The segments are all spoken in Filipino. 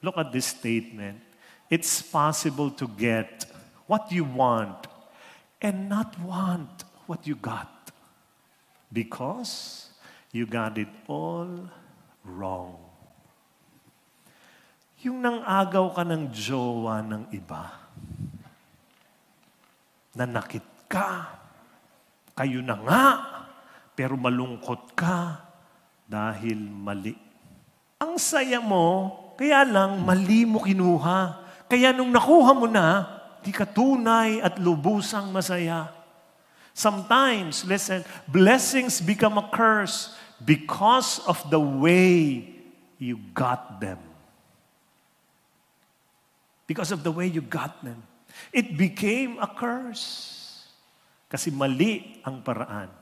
Look at this statement. It's possible to get what you want and not want what you got because you got it all wrong. Yung nang-agaw ka ng jowa ng iba, nanakit ka, kayo na nga, pero malungkot ka dahil mali. Ang saya mo, kaya lang mali mo kinuha. Kaya nung nakuha mo na, di ka tunay at lubusang masaya. Sometimes, listen, blessings become a curse because of the way you got them. Because of the way you got them. It became a curse. Kasi mali ang paraan.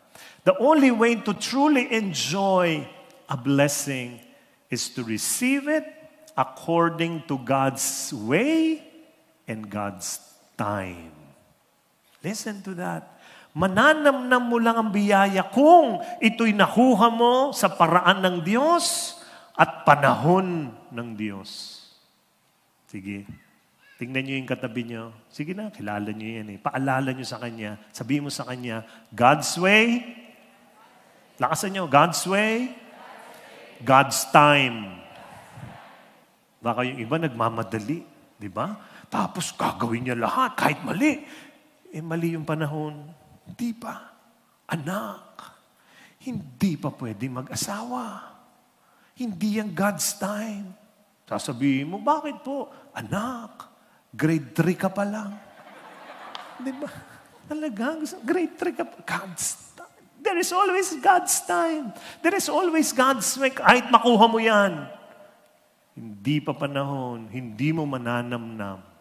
The only way to truly enjoy a blessing is to receive it according to God's way and God's time. Listen to that. Mananamnam mo lang ang biyaya kung ito'y nakuha mo sa paraan ng Diyos at panahon ng Diyos. Sige. Tingnan niyo yung katabi niyo. Sige na, kilala niyo yan eh. Paalala niyo sa Kanya. Sabihin mo sa Kanya, God's way. Lakasan niyo, God's way. God's time. Baka yung iba nagmamadali. Di ba? Tapos gagawin niya lahat, kahit mali. Eh, mali yung panahon. Hindi pa. Anak, hindi pa pwede mag-asawa. Hindi yan God's time. Sasabihin mo, bakit po? Anak, grade 3 ka pa lang. Di ba? Talaga, grade 3 ka pa. God's time. There is always God's time. There is always God's way. Kahit makuha mo yan, hindi pa panahon, hindi mo mananamnam